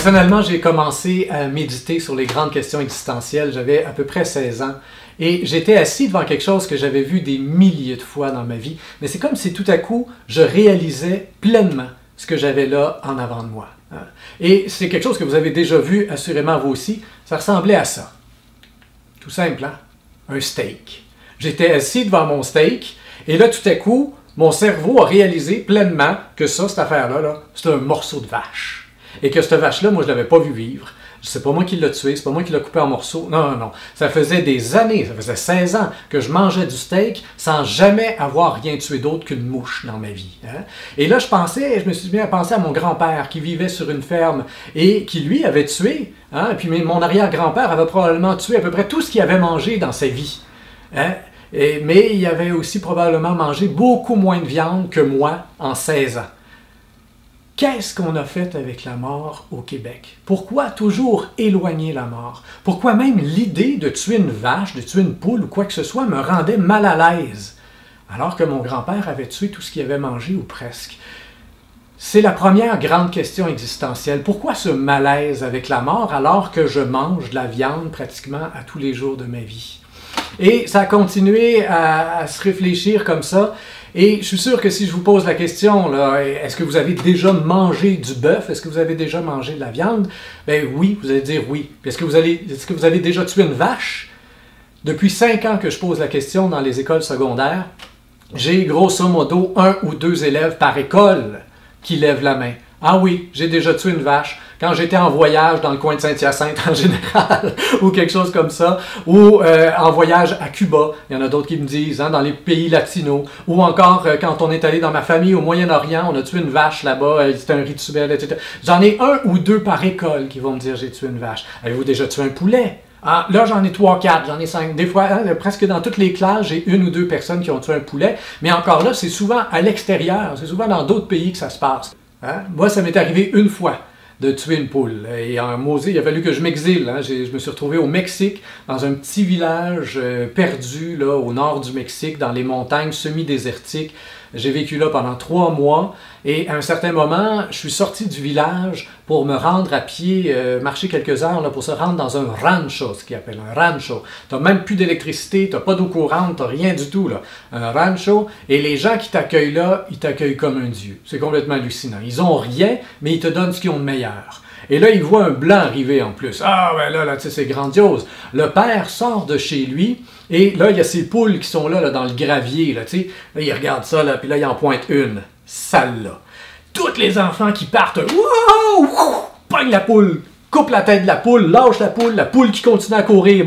Personnellement, j'ai commencé à méditer sur les grandes questions existentielles. J'avais à peu près 16 ans. Et j'étais assis devant quelque chose que j'avais vu des milliers de fois dans ma vie. Mais c'est comme si tout à coup, je réalisais pleinement ce que j'avais là en avant de moi. Et c'est quelque chose que vous avez déjà vu, assurément vous aussi. Ça ressemblait à ça. Tout simple, hein? Un steak. J'étais assis devant mon steak, et là, tout à coup, mon cerveau a réalisé pleinement que ça, cette affaire-là, là, c'est un morceau de vache. Et que cette vache-là, moi, je ne l'avais pas vu vivre. C'est pas moi qui l'ai tué, c'est pas moi qui l'ai coupé en morceaux. Non, non, non. Ça faisait des années, ça faisait 16 ans que je mangeais du steak sans jamais avoir rien tué d'autre qu'une mouche dans ma vie. Hein? Et là, je me suis bien pensé à mon grand-père qui vivait sur une ferme et qui, lui, avait tué. Hein? Et puis mon arrière-grand-père avait probablement tué à peu près tout ce qu'il avait mangé dans sa vie. Hein? Mais il avait aussi probablement mangé beaucoup moins de viande que moi en 16 ans. Qu'est-ce qu'on a fait avec la mort au Québec? Pourquoi toujours éloigner la mort? Pourquoi même l'idée de tuer une vache, de tuer une poule ou quoi que ce soit me rendait mal à l'aise? Alors que mon grand-père avait tué tout ce qu'il avait mangé ou presque. C'est la première grande question existentielle. Pourquoi ce malaise avec la mort alors que je mange de la viande pratiquement à tous les jours de ma vie? Et ça a continué à se réfléchir comme ça. Et je suis sûr que si je vous pose la question, est-ce que vous avez déjà mangé du bœuf? Est-ce que vous avez déjà mangé de la viande? Ben oui, vous allez dire oui. Est-ce que vous avez déjà tué une vache? Depuis 5 ans que je pose la question dans les écoles secondaires, j'ai grosso modo 1 ou 2 élèves par école qui lèvent la main. Ah oui, j'ai déjà tué une vache quand j'étais en voyage dans le coin de Saint-Hyacinthe en général, ou quelque chose comme ça, ou en voyage à Cuba, il y en a d'autres qui me disent, hein, dans les pays latinos, ou encore quand on est allé dans ma famille au Moyen-Orient, on a tué une vache là-bas, c'était un rituel, etc. J'en ai 1 ou 2 par école qui vont me dire j'ai tué une vache. Avez-vous déjà tué un poulet? Ah, là, j'en ai 3, 4, j'en ai 5. Des fois, hein, presque dans toutes les classes, j'ai 1 ou 2 personnes qui ont tué un poulet, mais encore là, c'est souvent à l'extérieur, c'est souvent dans d'autres pays que ça se passe. Hein? Moi, ça m'est arrivé une fois de tuer une poule. Et en Mosée, il a fallu que je m'exile. Hein? Je me suis retrouvé au Mexique, dans un petit village perdu là, au nord du Mexique, dans les montagnes semi-désertiques. J'ai vécu là pendant 3 mois et à un certain moment, je suis sorti du village pour me rendre à pied, marcher quelques heures là, pour se rendre dans un rancho, ce qu'ils appellent un rancho. Tu n'as même plus d'électricité, tu n'as pas d'eau courante, tu n'as rien du tout. Là. Un rancho, et les gens qui t'accueillent là, ils t'accueillent comme un dieu. C'est complètement hallucinant. Ils n'ont rien, mais ils te donnent ce qu'ils ont de meilleur. Et là, il voit un blanc arriver en plus. Ah, ben là, tu sais, c'est grandiose. Le père sort de chez lui, et là, il y a ces poules qui sont là dans le gravier, là, tu sais. Là, il regarde ça, là, puis là, il en pointe une. Celle-là. Tous les enfants qui partent, wow, pogne la poule, coupe la tête de la poule qui continue à courir.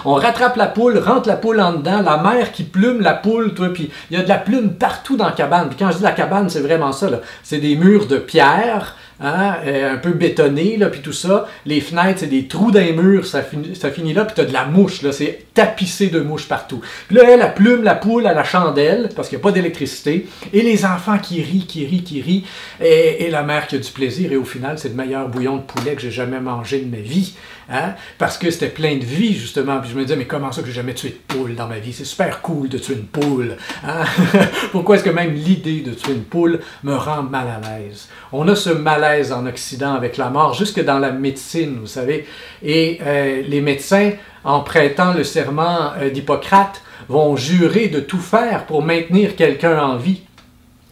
On rattrape la poule, rentre la poule en dedans, la mère qui plume la poule, toi, puis il y a de la plume partout dans la cabane. Puis quand je dis la cabane, c'est vraiment ça, là. C'est des murs de pierre, hein, un peu bétonnés, là, puis tout ça. Les fenêtres, c'est des trous dans les murs, ça finit là, puis tu as de la mouche, là, c'est tapissé de mouches partout. Puis là, elle plume la poule à la chandelle, parce qu'il n'y a pas d'électricité, et les enfants qui rient, et la mère qui a du plaisir, et au final, c'est le meilleur bouillon de poulet que j'ai jamais mangé de ma vie, hein, parce que c'était plein de vie, justement, puis je me disais, mais comment ça que j'ai jamais tué de poule dans ma vie? C'est super cool de tuer une poule, hein? Pourquoi est-ce que même l'idée de tuer une poule me rend mal à l'aise? On a ce malaise en Occident avec la mort, jusque dans la médecine, vous savez, et les médecins, en prêtant le serment d'Hippocrate, vont jurer de tout faire pour maintenir quelqu'un en vie.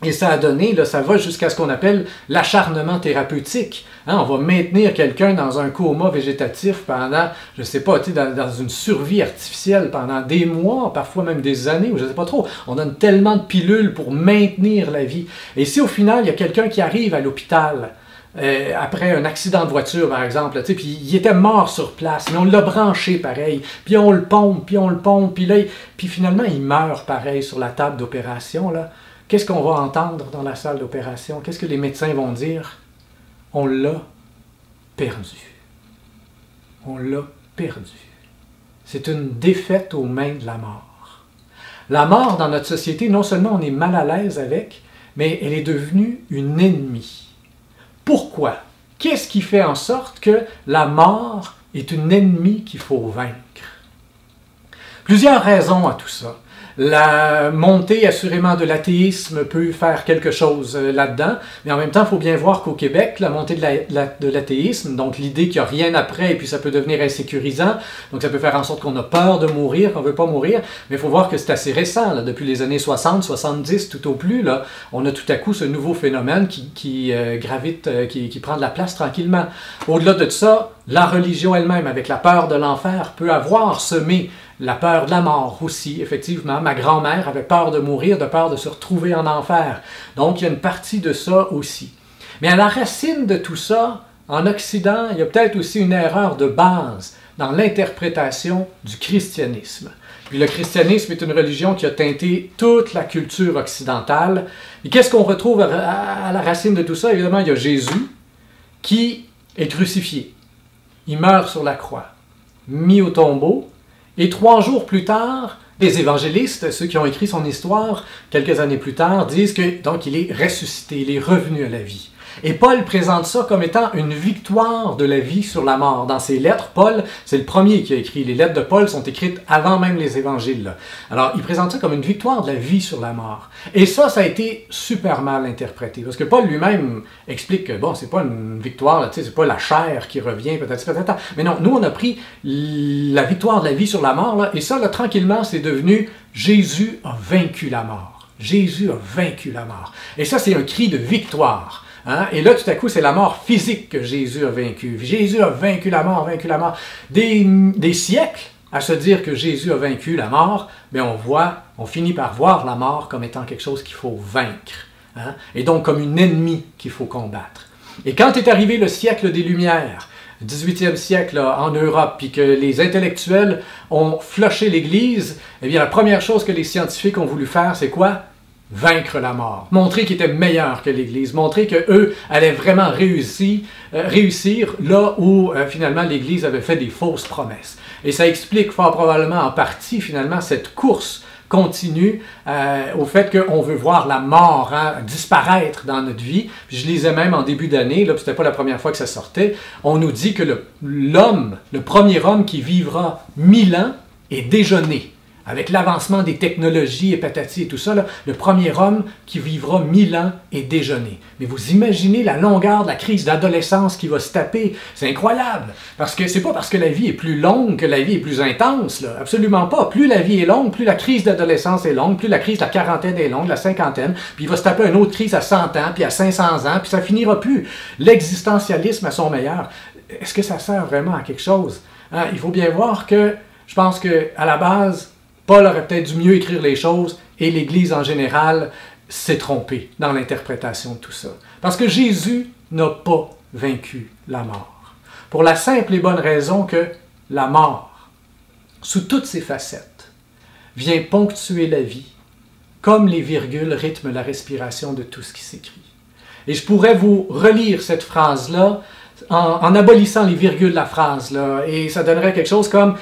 Et ça a donné, là, ça va jusqu'à ce qu'on appelle l'acharnement thérapeutique. Hein, on va maintenir quelqu'un dans un coma végétatif pendant, je ne sais pas, dans une survie artificielle pendant des mois, parfois même des années, ou je ne sais pas trop. On donne tellement de pilules pour maintenir la vie. Et si au final, il y a quelqu'un qui arrive à l'hôpital, après un accident de voiture, par exemple, puis il était mort sur place, mais on l'a branché pareil, puis on le pompe, puis finalement, il meurt pareil sur la table d'opération, là. Qu'est-ce qu'on va entendre dans la salle d'opération? Qu'est-ce que les médecins vont dire? On l'a perdu. On l'a perdu. C'est une défaite aux mains de la mort. La mort, dans notre société, non seulement on est mal à l'aise avec, mais elle est devenue une ennemie. Pourquoi? Qu'est-ce qui fait en sorte que la mort est une ennemie qu'il faut vaincre? Plusieurs raisons à tout ça. La montée assurément de l'athéisme peut faire quelque chose là-dedans, mais en même temps, il faut bien voir qu'au Québec, la montée de l'athéisme, donc l'idée qu'il n'y a rien après et puis ça peut devenir insécurisant, donc ça peut faire en sorte qu'on a peur de mourir, qu'on ne veut pas mourir, mais il faut voir que c'est assez récent, là, depuis les années 60, 70 tout au plus, là, on a tout à coup ce nouveau phénomène qui gravite, qui prend de la place tranquillement. Au-delà de ça, la religion elle-même, avec la peur de l'enfer, peut avoir semé la peur de la mort aussi, effectivement. Ma grand-mère avait peur de mourir, de peur de se retrouver en enfer. Donc, il y a une partie de ça aussi. Mais à la racine de tout ça, en Occident, il y a peut-être aussi une erreur de base dans l'interprétation du christianisme. Puis le christianisme est une religion qui a teinté toute la culture occidentale. Et qu'est-ce qu'on retrouve à la racine de tout ça? Évidemment, il y a Jésus qui est crucifié. Il meurt sur la croix, mis au tombeau. Et 3 jours plus tard, les évangélistes, ceux qui ont écrit son histoire, quelques années plus tard, disent que donc il est ressuscité, il est revenu à la vie. Et Paul présente ça comme étant une victoire de la vie sur la mort. Dans ses lettres, Paul, c'est le premier qui a écrit. Les lettres de Paul sont écrites avant même les évangiles, là. Alors, il présente ça comme une victoire de la vie sur la mort. Et ça a été super mal interprété. Parce que Paul lui-même explique que, bon, c'est pas une victoire, c'est pas la chair qui revient, peut-être. Mais non, nous, on a pris la victoire de la vie sur la mort, là, et ça, là, tranquillement, c'est devenu Jésus a vaincu la mort. Jésus a vaincu la mort. Et ça, c'est un cri de victoire. Hein? Et là, tout à coup, c'est la mort physique que Jésus a vaincu. Jésus a vaincu la mort, vaincu la mort. Des siècles à se dire que Jésus a vaincu la mort, mais on finit par voir la mort comme étant quelque chose qu'il faut vaincre. Hein? Et donc comme une ennemie qu'il faut combattre. Et quand est arrivé le siècle des Lumières, 18e siècle là, en Europe, puis que les intellectuels ont flushé l'Église, eh bien la première chose que les scientifiques ont voulu faire, c'est quoi? Vaincre la mort, montrer qu'ils étaient meilleurs que l'Église, montrer qu'eux allaient vraiment réussir là où finalement l'Église avait fait des fausses promesses. Et ça explique fort probablement en partie finalement cette course continue au fait qu'on veut voir la mort disparaître dans notre vie. Puis je lisais même en début d'année, là, c'était pas la première fois que ça sortait, on nous dit que le premier homme qui vivra 1000 ans est déjà né. Avec l'avancement des technologies et patati et tout ça, là, le premier homme qui vivra 1000 ans est déjà né. Mais vous imaginez la longueur de la crise d'adolescence qui va se taper. C'est incroyable. Parce que c'est pas parce que la vie est plus longue que la vie est plus intense. Là. Absolument pas. Plus la vie est longue, plus la crise d'adolescence est longue, plus la crise de la quarantaine est longue, la cinquantaine, puis il va se taper une autre crise à 100 ans, puis à 500 ans, puis ça finira plus. L'existentialisme à son meilleur. Est-ce que ça sert vraiment à quelque chose? Hein? Il faut bien voir que, je pense qu'à la base, Paul aurait peut-être dû mieux écrire les choses et l'Église en général s'est trompée dans l'interprétation de tout ça. Parce que Jésus n'a pas vaincu la mort. Pour la simple et bonne raison que la mort, sous toutes ses facettes, vient ponctuer la vie, comme les virgules rythment la respiration de tout ce qui s'écrit. Et je pourrais vous relire cette phrase-là en abolissant les virgules de la phrase, là, et ça donnerait quelque chose comme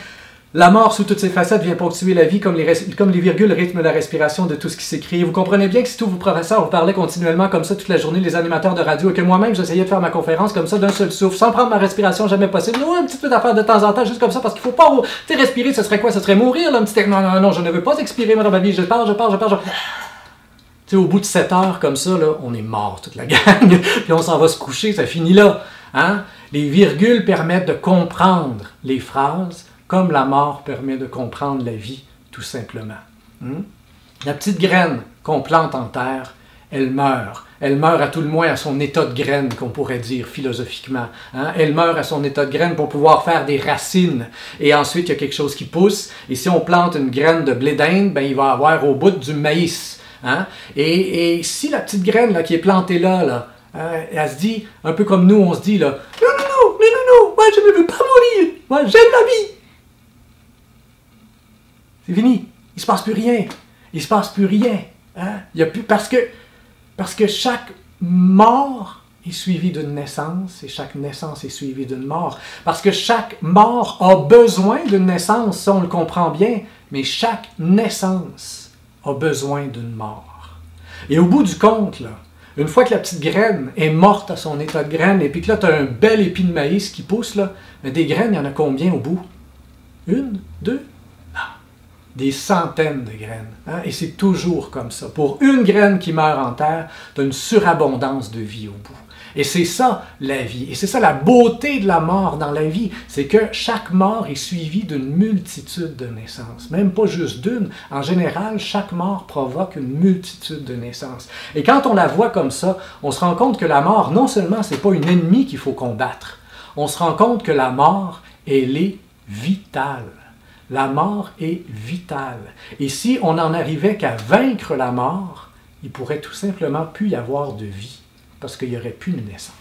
la mort sous toutes ses facettes vient ponctuer la vie comme les virgules rythment la respiration de tout ce qui s'écrit. Vous comprenez bien que si tous vos professeurs vous parlaient continuellement comme ça toute la journée, les animateurs de radio, et que moi-même j'essayais de faire ma conférence comme ça d'un seul souffle, sans prendre ma respiration jamais possible, non, un petit peu d'affaires de temps en temps, juste comme ça, parce qu'il faut pas respirer, ce serait quoi? Ce serait mourir, là, un petit... Non, je ne veux pas expirer dans ma vie, je parle. Tu sais, au bout de 7 heures comme ça, là, on est mort toute la gang, puis on s'en va se coucher, ça finit là. Hein? Les virgules permettent de comprendre les phrases, comme la mort permet de comprendre la vie, tout simplement. La petite graine qu'on plante en terre, elle meurt. Elle meurt à tout le moins à son état de graine, qu'on pourrait dire philosophiquement. Hein? Elle meurt à son état de graine pour pouvoir faire des racines. Et ensuite, il y a quelque chose qui pousse. Et si on plante une graine de blé d'Inde, ben, il va y avoir au bout du maïs. Hein? Et si la petite graine là, qui est plantée là, elle se dit, un peu comme nous, on se dit, là, non, moi je ne veux pas mourir, moi j'aime la vie. C'est fini. Il ne se passe plus rien. Il ne se passe plus rien. Hein? Il y a plus, parce que chaque mort est suivie d'une naissance et chaque naissance est suivie d'une mort. Parce que chaque mort a besoin d'une naissance, ça on le comprend bien, mais chaque naissance a besoin d'une mort. Et au bout du compte, là, une fois que la petite graine est morte à son état de graine et puis que là tu as un bel épi de maïs qui pousse, là, mais des graines, il y en a combien au bout? 1, 2? des centaines de graines. Hein? Et c'est toujours comme ça. Pour une graine qui meurt en terre, tu as une surabondance de vie au bout. Et c'est ça la vie. Et c'est ça la beauté de la mort dans la vie. C'est que chaque mort est suivie d'une multitude de naissances. Même pas juste d'une. En général, chaque mort provoque une multitude de naissances. Et quand on la voit comme ça, on se rend compte que la mort, non seulement c'est pas une ennemie qu'il faut combattre, on se rend compte que la mort, elle est vitale. La mort est vitale. Et si on en arrivait qu'à vaincre la mort, il pourrait tout simplement plus y avoir de vie, parce qu'il n'y aurait plus de naissance.